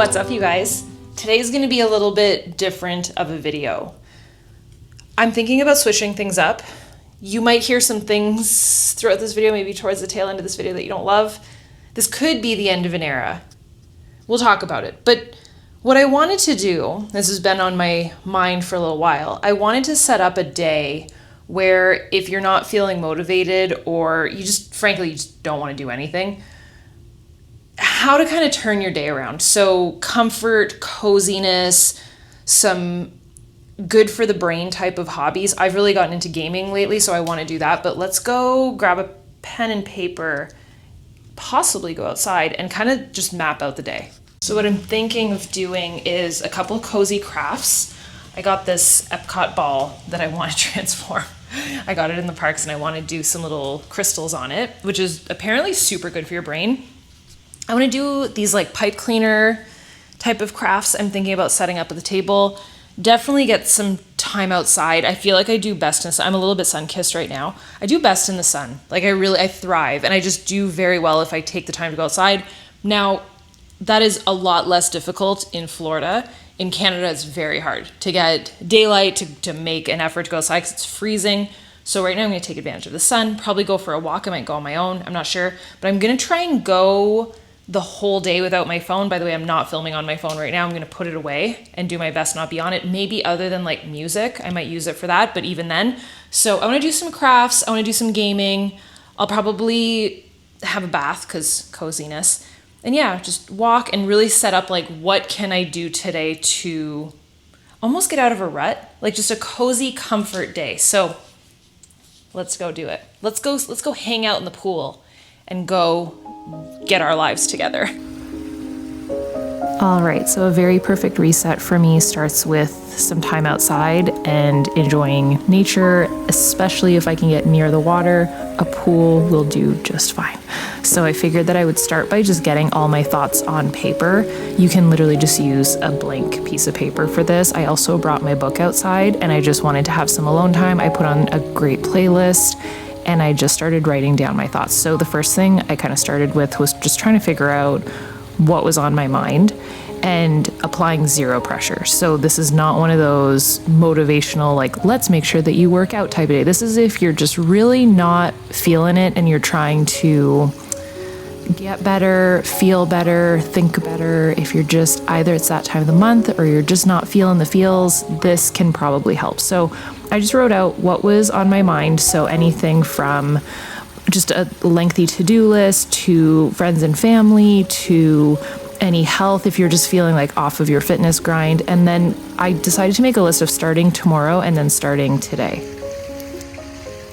What's up, you guys? Today's gonna be a little bit different of a video. I'm thinking about switching things up. You might hear some things throughout this video, maybe towards the tail end of this video, that you don't love. This could be the end of an era. We'll talk about it. But what I wanted to do, this has been on my mind for a little while, I wanted to set up a day where if you're not feeling motivated or you just, frankly, you just don't want to do anything, how to kind of turn your day around. So comfort, coziness, some good for the brain type of hobbies. I've really gotten into gaming lately, so I want to do that. But let's go grab a pen and paper, possibly go outside and kind of just map out the day. So what I'm thinking of doing is a couple of cozy crafts. I got this Epcot ball that I want to transform. I got it in the parks and I want to do some little crystals on it, which is apparently super good for your brain. I want to do these like pipe cleaner type of crafts I'm thinking about setting up at the table. Definitely get some time outside. I feel like I do best in the sun. I'm a little bit sun-kissed right now. I do best in the sun. Like I thrive, and I just do very well if I take the time to go outside. Now, that is a lot less difficult in Florida. In Canada, it's very hard to get daylight, to make an effort to go outside because it's freezing. So right now I'm going to take advantage of the sun, probably go for a walk. I might go on my own. I'm not sure. But I'm going to try and go the whole day without my phone. By the way, I'm not filming on my phone right now. I'm going to put it away and do my best not be on it. Maybe other than like music, I might use it for that, but even then. So I want to do some crafts. I want to do some gaming. I'll probably have a bath because coziness. And yeah, just walk and really set up like, what can I do today to almost get out of a rut? Like just a cozy comfort day. So let's go do it. Let's go hang out in the pool and go get our lives together. All right, so a very perfect reset for me starts with some time outside and enjoying nature, especially if I can get near the water. A pool will do just fine. So I figured that I would start by just getting all my thoughts on paper. You can literally just use a blank piece of paper for this. I also brought my book outside and I just wanted to have some alone time. I put on a great playlist and I just started writing down my thoughts. So the first thing I kind of started with was just trying to figure out what was on my mind and applying zero pressure. So this is not one of those motivational, like, let's make sure that you work out type of day. This is if you're just really not feeling it and you're trying to get better, feel better, think better. If you're just either it's that time of the month or you're just not feeling the feels, this can probably help. So I just wrote out what was on my mind. So anything from just a lengthy to-do list to friends and family to any health if you're just feeling like off of your fitness grind. And then I decided to make a list of starting tomorrow and then starting today.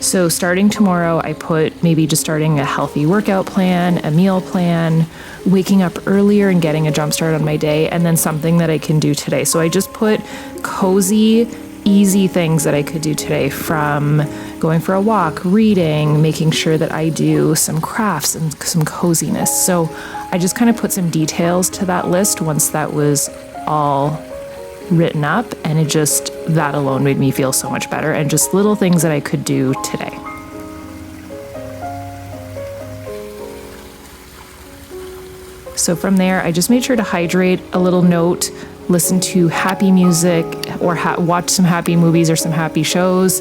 So starting tomorrow, I put maybe just starting a healthy workout plan, a meal plan, waking up earlier and getting a jump start on my day, and then something that I can do today. So I just put cozy, easy things that I could do today, from going for a walk, reading, making sure that I do some crafts and some coziness. So I just kind of put some details to that list once that was all written up, and that alone made me feel so much better, and just little things that I could do today. So from there, I just made sure to hydrate, a little note, listen to happy music or watch some happy movies or some happy shows,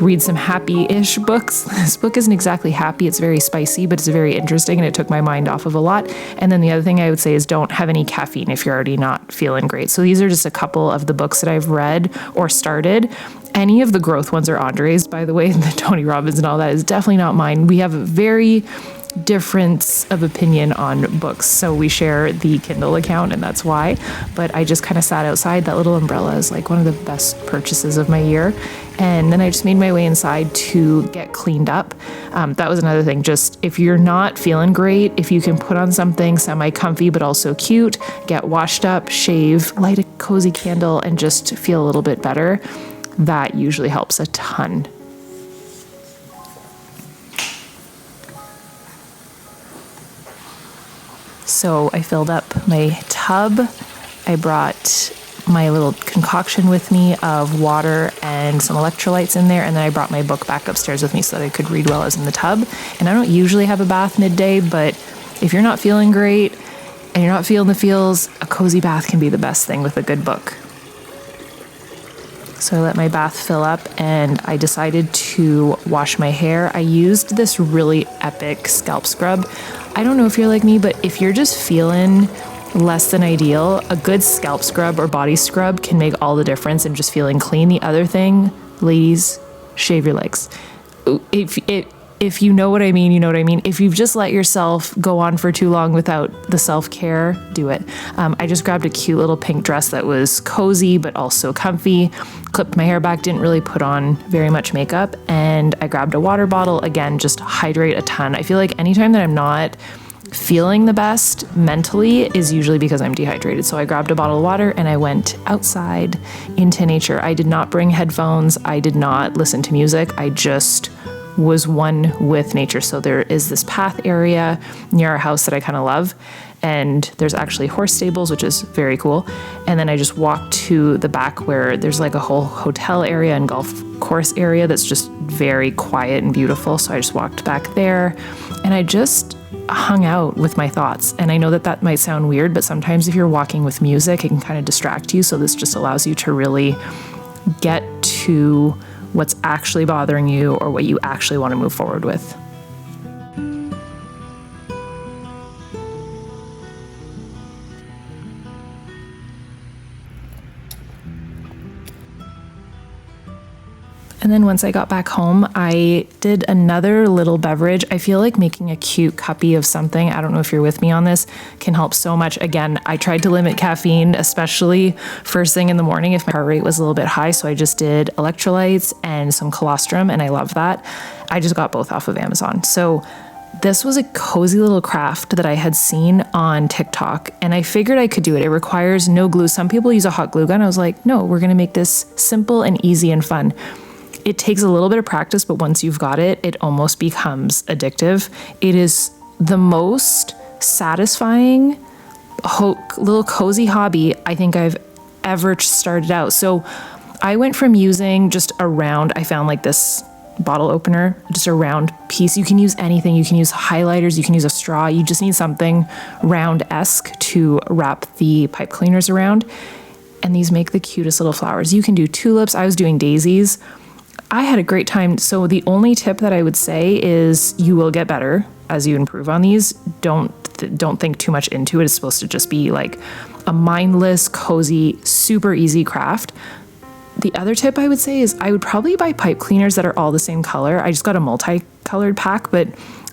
read some happy-ish books. This book isn't exactly happy, it's very spicy, but it's very interesting and it took my mind off of a lot. And then the other thing I would say is don't have any caffeine if you're already not feeling great. So these are just a couple of the books that I've read or started. Any of the growth ones are Andre's, by the way, the Tony Robbins and all that is definitely not mine. We have a very difference of opinion on books, so we share the Kindle account and that's why. But I just kind of sat outside. That little umbrella is like one of the best purchases of my year. And then I just made my way inside to get cleaned up. That was another thing. Just if you're not feeling great, if you can put on something semi-comfy but also cute, get washed up, shave, light a cozy candle, and just feel a little bit better, that usually helps a ton. So I filled up my tub. I brought my little concoction with me of water and some electrolytes in there, and then I brought my book back upstairs with me so that I could read while I was in the tub. And I don't usually have a bath midday, but if you're not feeling great, and you're not feeling the feels, a cozy bath can be the best thing with a good book. So I let my bath fill up and I decided to wash my hair. I used this really epic scalp scrub. I don't know if you're like me, but if you're just feeling less than ideal, a good scalp scrub or body scrub can make all the difference in just feeling clean. The other thing, ladies, shave your legs. If you know what I mean, you know what I mean. If you've just let yourself go on for too long without the self-care, do it. I just grabbed a cute little pink dress that was cozy but also comfy, clipped my hair back, didn't really put on very much makeup, and I grabbed a water bottle. Again, just hydrate a ton. I feel like anytime that I'm not feeling the best mentally is usually because I'm dehydrated. So I grabbed a bottle of water and I went outside into nature. I did not bring headphones. I did not listen to music. I just was one with nature. So there is this path area near our house that I kind of love. And there's actually horse stables, which is very cool. And then I just walked to the back where there's like a whole hotel area and golf course area that's just very quiet and beautiful. So I just walked back there and I just hung out with my thoughts. And I know that that might sound weird, but sometimes if you're walking with music, it can kind of distract you. So this just allows you to really get to what's actually bothering you or what you actually want to move forward with. And then once I got back home, I did another little beverage. I feel like making a cute cuppy of something, I don't know if you're with me on this, can help so much. Again, I tried to limit caffeine, especially first thing in the morning if my heart rate was a little bit high. So I just did electrolytes and some colostrum, and I love that. I just got both off of Amazon. So this was a cozy little craft that I had seen on TikTok, and I figured I could do it. It requires no glue. Some people use a hot glue gun. I was like, no, we're gonna make this simple and easy and fun. It takes a little bit of practice, but once you've got it, it almost becomes addictive. It is the most satisfying little cozy hobby I think I've ever started out. So I went from using just a round, I found like this bottle opener, just a round piece. You can use anything. You can use highlighters, you can use a straw. You just need something round-esque to wrap the pipe cleaners around. And these make the cutest little flowers. You can do tulips. I was doing daisies. I had a great time. So the only tip that I would say is you will get better as you improve on these. Don't think too much into it. It's supposed to just be like a mindless, cozy, super easy craft. The other tip I would say is I would probably buy pipe cleaners that are all the same color. I just got a multicolored pack, but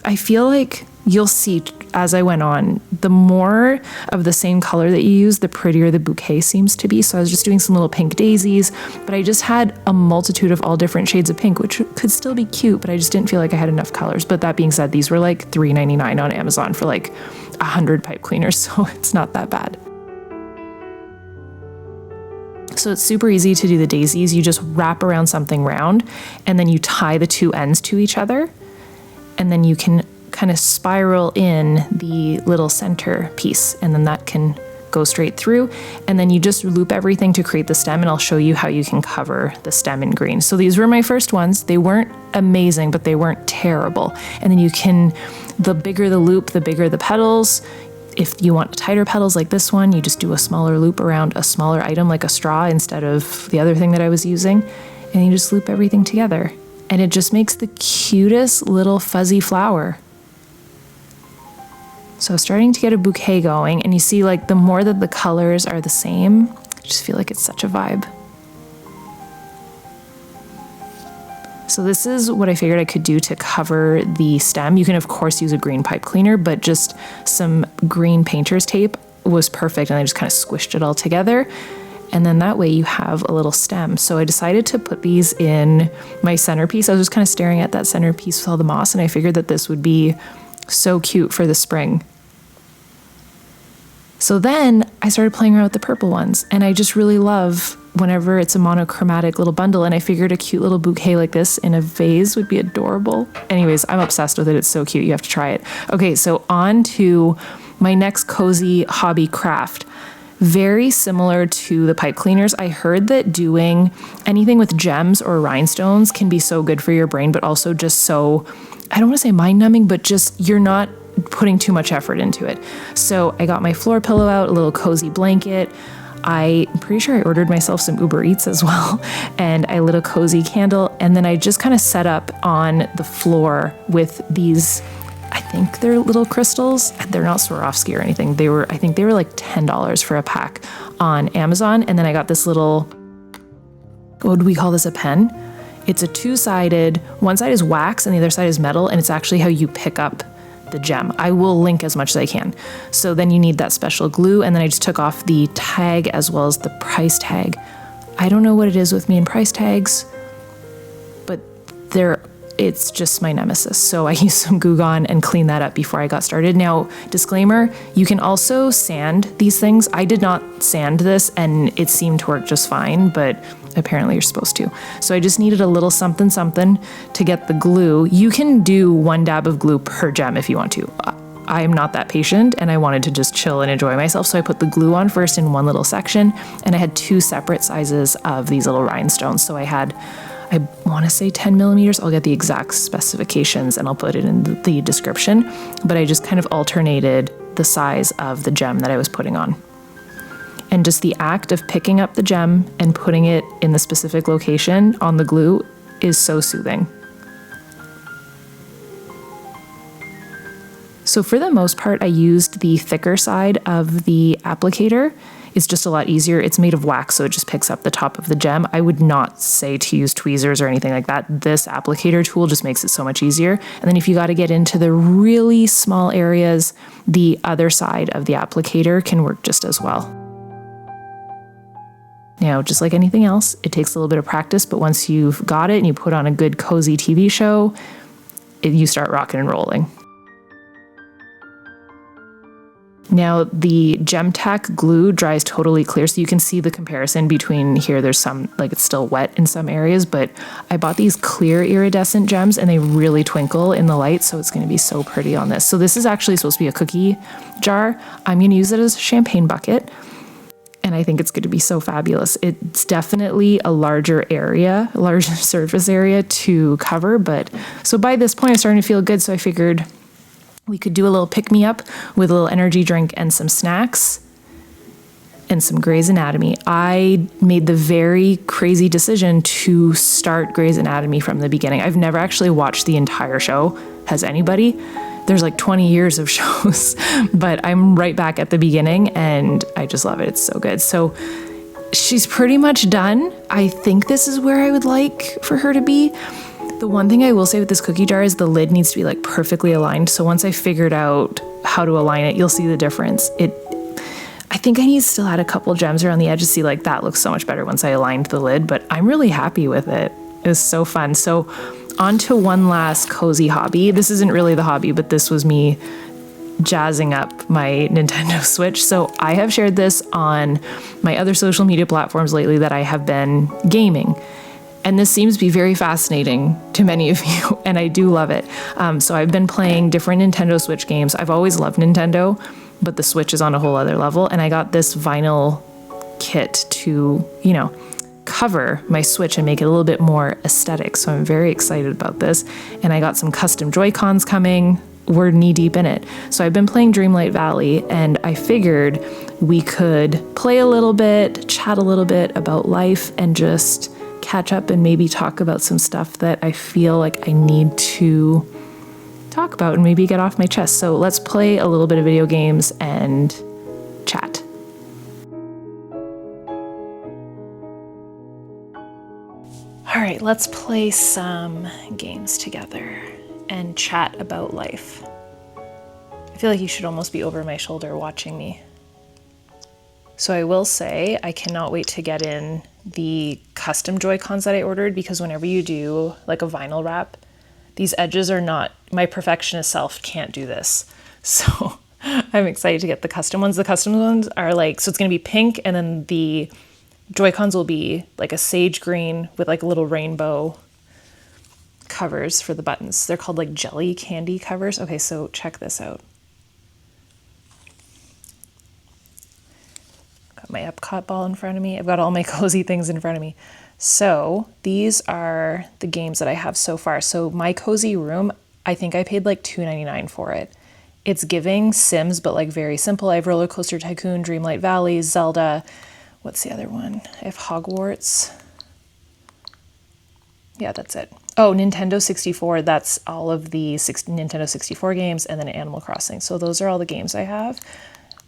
I feel like you'll see as I went on, the more of the same color that you use, the prettier the bouquet seems to be. So I was just doing some little pink daisies, but I just had a multitude of all different shades of pink, which could still be cute, but I just didn't feel like I had enough colors. But that being said, these were like $3.99 on Amazon for like 100 pipe cleaners, so it's not that bad. So it's super easy to do the daisies. You just wrap around something round and then you tie the two ends to each other, and then you can kind of spiral in the little center piece, and then that can go straight through, and then you just loop everything to create the stem, and I'll show you how you can cover the stem in green. So these were my first ones. They weren't amazing, but they weren't terrible. And then you can, the bigger the loop, the bigger the petals. If you want tighter petals like this one, you just do a smaller loop around a smaller item like a straw instead of the other thing that I was using, and you just loop everything together, and it just makes the cutest little fuzzy flower. So starting to get a bouquet going, and you see like the more that the colors are the same, I just feel like it's such a vibe. So this is what I figured I could do to cover the stem. You can of course use a green pipe cleaner, but just some green painter's tape was perfect, and I just kind of squished it all together. And then that way you have a little stem. So I decided to put these in my centerpiece. I was just kind of staring at that centerpiece with all the moss, and I figured that this would be so cute for the spring. So then I started playing around with the purple ones, and I just really love whenever it's a monochromatic little bundle, and I figured a cute little bouquet like this in a vase would be adorable. Anyways, I'm obsessed with it. It's so cute. You have to try it. Okay, so on to my next cozy hobby craft. Very similar to the pipe cleaners. I heard that doing anything with gems or rhinestones can be so good for your brain, but also just so, I don't want to say mind numbing, but just you're not putting too much effort into it. So I got my floor pillow out, a little cozy blanket. I'm pretty sure I ordered myself some Uber Eats as well, and I lit a cozy candle, and then I just kind of set up on the floor with these, I think they're little crystals. They're not Swarovski or anything. I think they were like $10 for a pack on Amazon. And then I got this little, what do we call this, a pen? It's a two-sided, one side is wax and the other side is metal, and it's actually how you pick up the gem. I will link as much as I can. So then you need that special glue, and then I just took off the tag as well as the price tag. I don't know what it is with me and price tags, but it's just my nemesis. So I used some Goo Gone and cleaned that up before I got started. Now, disclaimer, you can also sand these things. I did not sand this and it seemed to work just fine, but apparently you're supposed to. So I just needed a little something to get the glue. You can do 1 dab of glue per gem if you want to. I am not that patient and I wanted to just chill and enjoy myself. So I put the glue on first in one little section, and I had 2 separate sizes of these little rhinestones. So I want to say 10 millimeters. I'll get the exact specifications and I'll put it in the description, but I just kind of alternated the size of the gem that I was putting on. And just the act of picking up the gem and putting it in the specific location on the glue is so soothing. So for the most part, I used the thicker side of the applicator. It's just a lot easier. It's made of wax, so it just picks up the top of the gem. I would not say to use tweezers or anything like that. This applicator tool just makes it so much easier. And then if you got to get into the really small areas, the other side of the applicator can work just as well. Now, just like anything else, it takes a little bit of practice, but once you've got it and you put on a good cozy TV show, you start rocking and rolling. Now, the Gemtac glue dries totally clear, so you can see the comparison between here. There's some, like it's still wet in some areas, but I bought these clear iridescent gems and they really twinkle in the light, so it's going to be so pretty on this. So this is actually supposed to be a cookie jar. I'm going to use it as a champagne bucket, and I think it's going to be so fabulous. It's definitely a larger surface area to cover, but so by this point I'm starting to feel good, so I figured we could do a little pick-me-up with a little energy drink and some snacks and some Grey's Anatomy. I made the very crazy decision to start Grey's Anatomy from the beginning. I've never actually watched the entire show. Has anybody? There's like 20 years of shows, but I'm right back at the beginning and I just love it. It's so good. So she's pretty much done. I think this is where I would like for her to be. The one thing I will say with this cookie jar is the lid needs to be like perfectly aligned. So once I figured out how to align it, you'll see the difference. I think I need to still add a couple gems around the edges. See, like that looks so much better once I aligned the lid, but I'm really happy with it. It was so fun. So on to one last cozy hobby. This isn't really the hobby, but this was me jazzing up my Nintendo Switch. So I have shared this on my other social media platforms lately that I have been gaming. And this seems to be very fascinating to many of you, and I do love it. So I've been playing different Nintendo Switch games. I've always loved Nintendo, but the Switch is on a whole other level. And I got this vinyl kit to, cover my Switch and make it a little bit more aesthetic. So I'm very excited about this. And I got some custom Joy-Cons coming. We're knee deep in it. So I've been playing Dreamlight Valley, and I figured we could play a little bit, chat a little bit about life, and just catch up and maybe talk about some stuff that I feel like I need to talk about and maybe get off my chest. So let's play a little bit of video games and chat. All right, let's play some games together and chat about life. I feel like you should almost be over my shoulder watching me. So I will say I cannot wait to get in the custom Joy-Cons that I ordered, because whenever you do like a vinyl wrap, these edges are not, my perfectionist self can't do this. So I'm excited to get the custom ones. The custom ones are like, so it's going to be pink, and then the Joy-Cons will be like a sage green with like a little rainbow covers for the buttons. They're called like jelly candy covers. Okay, so check this out. My Epcot ball in front of me. I've got all my cozy things in front of me. So these are the games that I have so far. So my cozy room, I think I paid like $2.99 for it. It's giving Sims, but like very simple. I have Roller Coaster Tycoon, Dreamlight Valley, Zelda. What's the other one? I have Hogwarts. Yeah, that's it. Oh, Nintendo 64. That's all of the Nintendo 64 games, and then Animal Crossing. So those are all the games I have.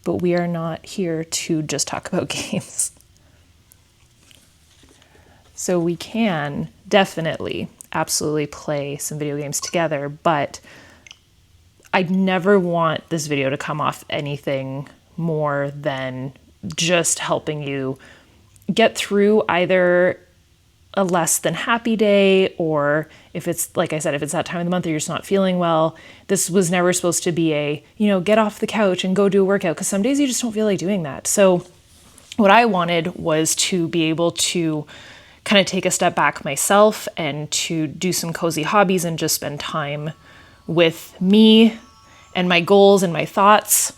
But we are not here to just talk about games. So we can definitely, absolutely play some video games together, but I never want this video to come off anything more than just helping you get through either a less than happy day, or if it's, like I said, if it's that time of the month or you're just not feeling well. This was never supposed to be a, get off the couch and go do a workout, because some days you just don't feel like doing that. So what I wanted was to be able to kind of take a step back myself and to do some cozy hobbies and just spend time with me and my goals and my thoughts.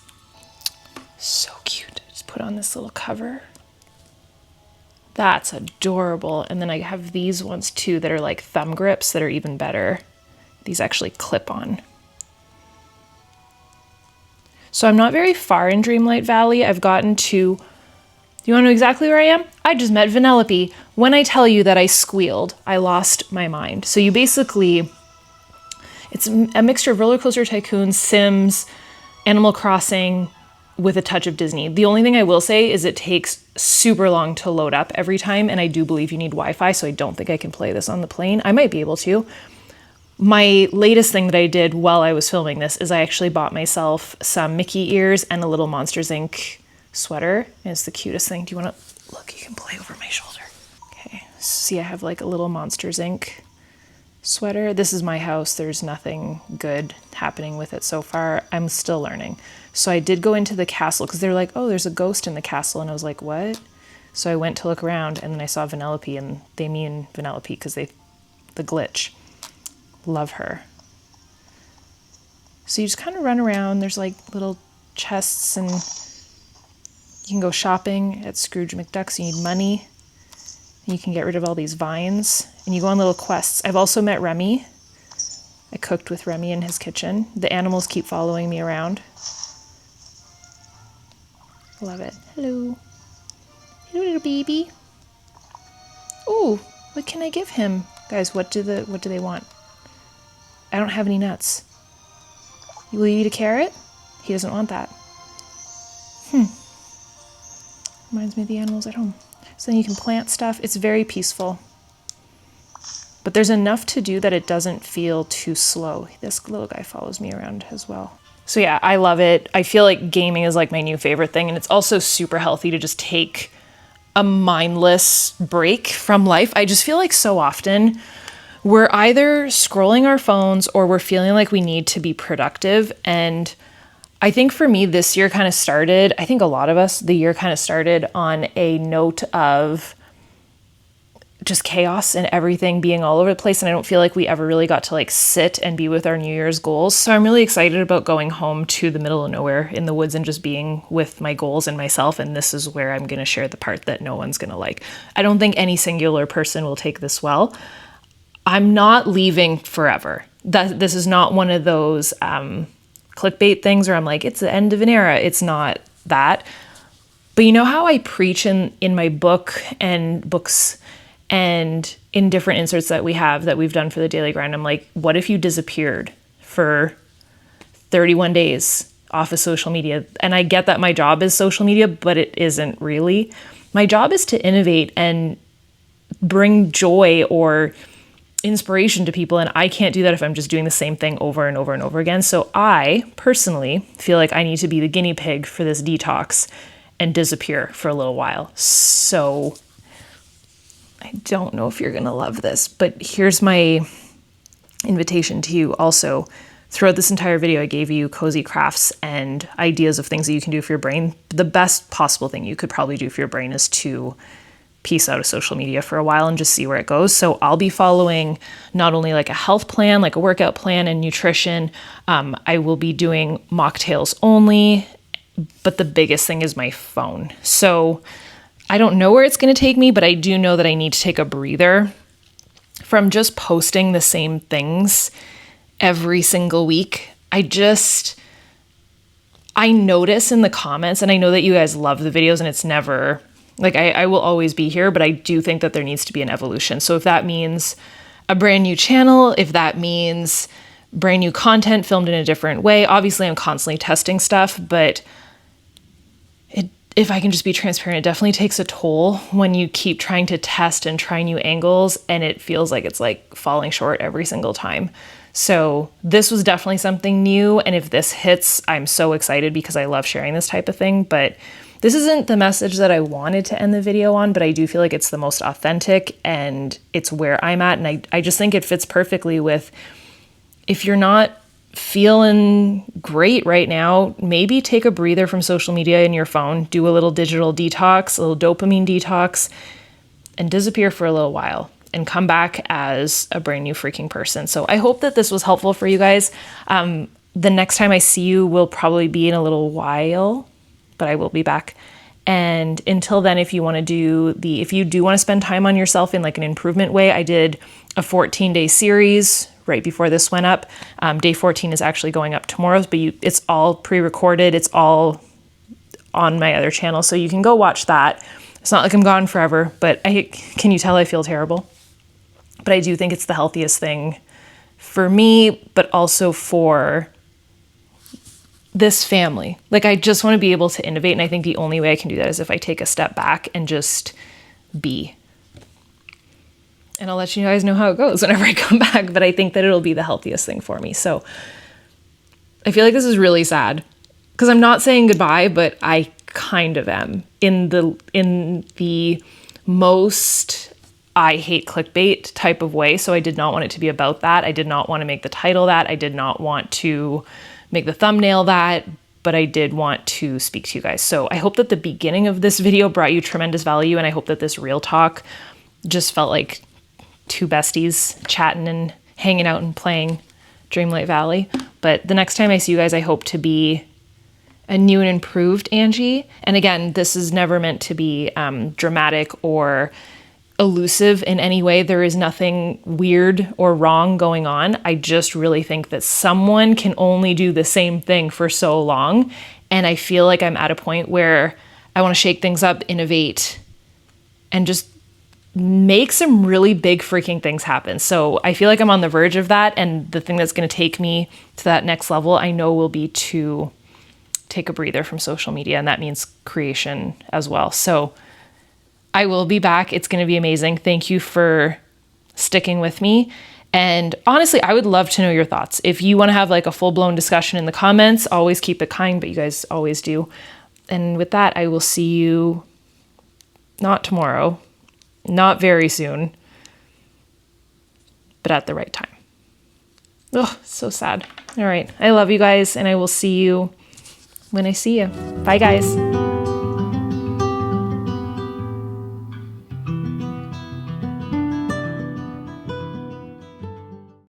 So cute. Just put on this little cover. That's adorable. And then I have these ones too that are like thumb grips that are even better. These actually clip on. So I'm not very far in Dreamlight Valley. I've gotten to, you want to know exactly where I am? I just met Vanellope. When I tell you that I squealed, I lost my mind. So you basically, it's a mixture of Roller Coaster Tycoon, Sims, Animal Crossing, with a touch of Disney. The only thing I will say is it takes super long to load up every time, and I do believe you need Wi-Fi, so I don't think I can play this on the plane. I might be able to. My latest thing that I did while I was filming this is I actually bought myself some Mickey ears and a little Monsters Inc. sweater. And it's the cutest thing. Do you want to look? You can play over my shoulder. Okay. See, I have like a little Monsters Inc. sweater. This is my house. There's nothing good happening with it so far. I'm still learning. So I did go into the castle because they're like, oh, there's a ghost in the castle. And I was like, what? So I went to look around, and then I saw Vanellope, and they mean Vanellope because the glitch. Love her. So you just kind of run around. There's like little chests, and you can go shopping at Scrooge McDuck's. You need money. And you can get rid of all these vines, and you go on little quests. I've also met Remy. I cooked with Remy in his kitchen. The animals keep following me around. Love it. Hello. Hello, little baby. Ooh, what can I give him? Guys, what do they want? I don't have any nuts. Will you eat a carrot? He doesn't want that. Reminds me of the animals at home. So then you can plant stuff. It's very peaceful. But there's enough to do that it doesn't feel too slow. This little guy follows me around as well. So yeah, I love it. I feel like gaming is like my new favorite thing, and it's also super healthy to just take a mindless break from life. I just feel like so often we're either scrolling our phones or we're feeling like we need to be productive. And I think for me, this year kind of started, I think a lot of us, the year kind of started on a note of just chaos and everything being all over the place. And I don't feel like we ever really got to like sit and be with our New Year's goals. So I'm really excited about going home to the middle of nowhere in the woods and just being with my goals and myself. And this is where I'm going to share the part that no one's going to like. I don't think any singular person will take this well. I'm not leaving forever. This is not one of those clickbait things where I'm like, it's the end of an era. It's not that. But you know how I preach in my book and books and in different inserts that we've done for the Daily Grind, I'm like, what if you disappeared for 31 days off of social media? And I get that my job is social media, but it isn't really. My job is to innovate and bring joy or inspiration to people, and I can't do that if I'm just doing the same thing over and over and over again. So I personally feel like I need to be the guinea pig for this detox and disappear for a little while. So I don't know if you're going to love this, but here's my invitation to you also. Throughout this entire video, I gave you cozy crafts and ideas of things that you can do for your brain. The best possible thing you could probably do for your brain is to piece out of social media for a while and just see where it goes. So I'll be following not only like a health plan, like a workout plan and nutrition. I will be doing mocktails only, but the biggest thing is my phone. So I don't know where it's going to take me, but I do know that I need to take a breather from just posting the same things every single week. I notice in the comments, and I know that you guys love the videos and it's never, like I will always be here, but I do think that there needs to be an evolution. So if that means a brand new channel, if that means brand new content filmed in a different way, obviously I'm constantly testing stuff, but if I can just be transparent, it definitely takes a toll when you keep trying to test and try new angles and it feels like it's like falling short every single time. So this was definitely something new. And if this hits, I'm so excited because I love sharing this type of thing. But this isn't the message that I wanted to end the video on, but I do feel like it's the most authentic and it's where I'm at. And I just think it fits perfectly with, if you're not feeling great right now, maybe take a breather from social media in your phone, do a little digital detox, a little dopamine detox, and disappear for a little while and come back as a brand new freaking person. So I hope that this was helpful for you guys. The next time I see you will probably be in a little while, but I will be back. And until then, if you do want to spend time on yourself in like an improvement way, I did a 14-day series right before this went up. Day 14 is actually going up tomorrow, but it's all pre-recorded. It's all on my other channel, so you can go watch that. It's not like I'm gone forever, but can you tell I feel terrible? But I do think it's the healthiest thing for me, but also for this family. Like, I just want to be able to innovate, and I think the only way I can do that is if I take a step back and just be. And I'll let you guys know how it goes whenever I come back, but I think that it'll be the healthiest thing for me. So I feel like this is really sad because I'm not saying goodbye, but I kind of am in the most I hate clickbait type of way. So I did not want it to be about that. I did not want to make the title that. I did not want to make the thumbnail that, but I did want to speak to you guys. So I hope that the beginning of this video brought you tremendous value, and I hope that this real talk just felt like two besties chatting and hanging out and playing Dreamlight Valley. But the next time I see you guys, I hope to be a new and improved Angie. And again, this is never meant to be dramatic or elusive in any way. There is nothing weird or wrong going on. I just really think that someone can only do the same thing for so long. And I feel like I'm at a point where I want to shake things up, innovate, and just make some really big freaking things happen. So I feel like I'm on the verge of that. And the thing that's going to take me to that next level, I know, will be to take a breather from social media. And that means creation as well. So I will be back. It's going to be amazing. Thank you for sticking with me. And honestly, I would love to know your thoughts. If you want to have like a full-blown discussion in the comments, always keep it kind, but you guys always do. And with that, I will see you not tomorrow, not very soon, but at the right time. Oh, so sad. All right. I love you guys, and I will see you when I see you. Bye, guys.